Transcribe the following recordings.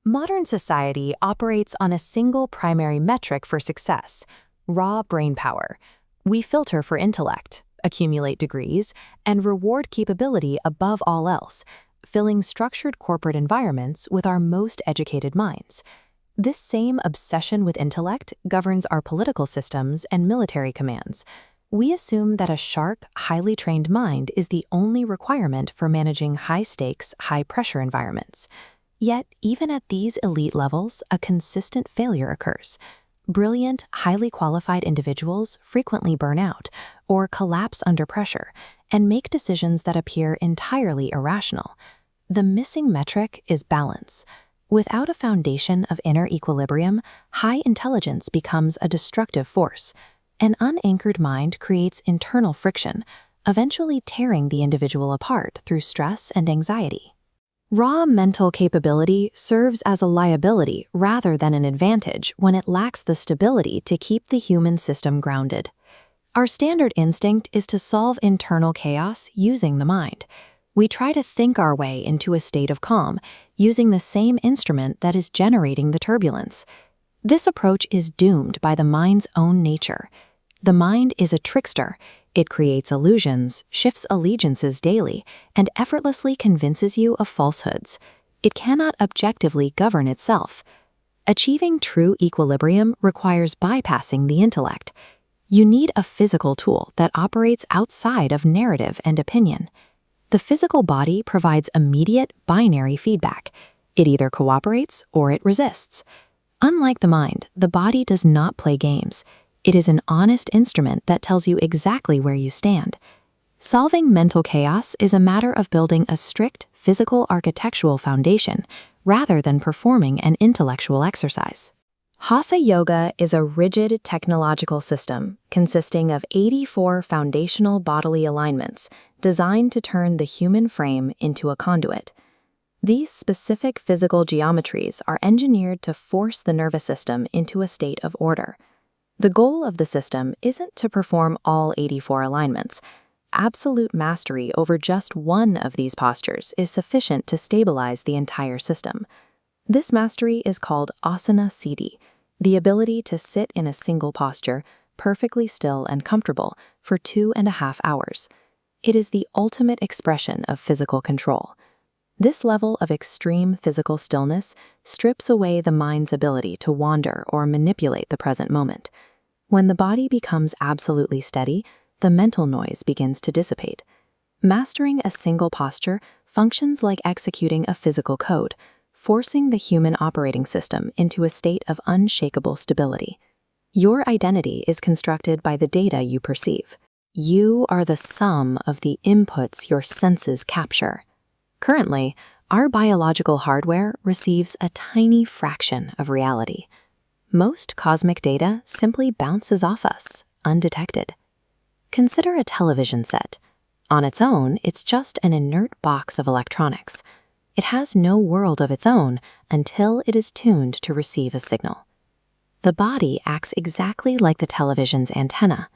Modern society operates on a single primary metric for success: raw brain power. We filter for intellect, accumulate degrees, and reward capability above all else, filling structured corporate environments with our most educated minds. This same obsession with intellect governs our political systems and military commands. We assume that a sharp, highly trained mind is the only requirement for managing high-stakes, high-pressure environments. Yet, even at these elite levels, a consistent failure occurs. Brilliant, highly qualified individuals frequently burn out or collapse under pressure and make decisions that appear entirely irrational. The missing metric is balance. Without a foundation of inner equilibrium, high intelligence becomes a destructive force. An unanchored mind creates internal friction, eventually tearing the individual apart through stress and anxiety. Raw mental capability serves as a liability rather than an advantage when it lacks the stability to keep the human system grounded. Our standard instinct is to solve internal chaos using the mind. We try to think our way into a state of calm, using the same instrument that is generating the turbulence. This approach is doomed by the mind's own nature. The mind is a trickster. It creates illusions, shifts allegiances daily, and effortlessly convinces you of falsehoods. It cannot objectively govern itself. Achieving true equilibrium requires bypassing the intellect. You need a physical tool that operates outside of narrative and opinion. The physical body provides immediate, binary feedback. It either cooperates or it resists. Unlike the mind, the body does not play games. It is an honest instrument that tells you exactly where you stand. Solving mental chaos is a matter of building a strict physical architectural foundation rather than performing an intellectual exercise. Hatha Yoga is a rigid technological system consisting of 84 foundational bodily alignments designed to turn the human frame into a conduit. These specific physical geometries are engineered to force the nervous system into a state of order. The goal of the system isn't to perform all 84 alignments. Absolute mastery over just one of these postures is sufficient to stabilize the entire system. This mastery is called Asana Siddhi, the ability to sit in a single posture, perfectly still and comfortable, for 2.5 hours. It is the ultimate expression of physical control. This level of extreme physical stillness strips away the mind's ability to wander or manipulate the present moment. When the body becomes absolutely steady, the mental noise begins to dissipate. Mastering a single posture functions like executing a physical code, forcing the human operating system into a state of unshakable stability. Your identity is constructed by the data you perceive. You are the sum of the inputs your senses capture. Currently, our biological hardware receives a tiny fraction of reality. Most cosmic data simply bounces off us, undetected. Consider a television set. On its own, it's just an inert box of electronics. It has no world of its own until it is tuned to receive a signal. The body acts exactly like the television's antenna.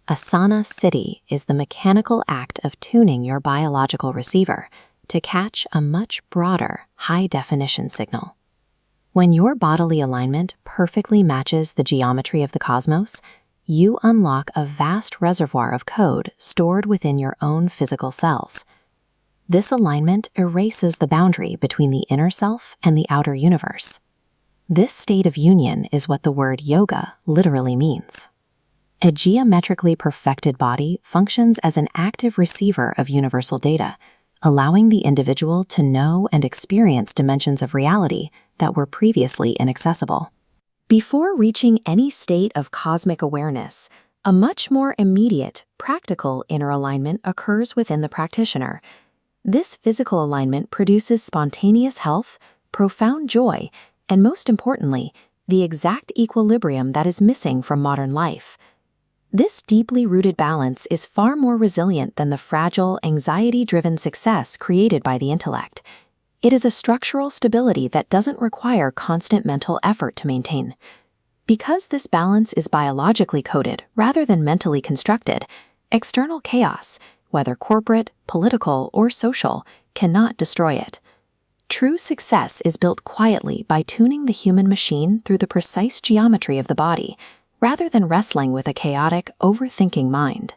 Asana Siddhi is the mechanical act of tuning your biological receiver to catch a much broader, high-definition signal. When your bodily alignment perfectly matches the geometry of the cosmos, you unlock a vast reservoir of code stored within your own physical cells. This alignment erases the boundary between the inner self and the outer universe. This state of union is what the word yoga literally means. A geometrically perfected body functions as an active receiver of universal data, allowing the individual to know and experience dimensions of reality that were previously inaccessible. Before reaching any state of cosmic awareness, a much more immediate, practical inner alignment occurs within the practitioner. This physical alignment produces spontaneous health, profound joy, and most importantly, the exact equilibrium that is missing from modern life. This deeply rooted balance is far more resilient than the fragile, anxiety-driven success created by the intellect. It is a structural stability that doesn't require constant mental effort to maintain. Because this balance is biologically coded rather than mentally constructed, external chaos, whether corporate, political, or social, cannot destroy it. True success is built quietly by tuning the human machine through the precise geometry of the body, rather than wrestling with a chaotic, overthinking mind.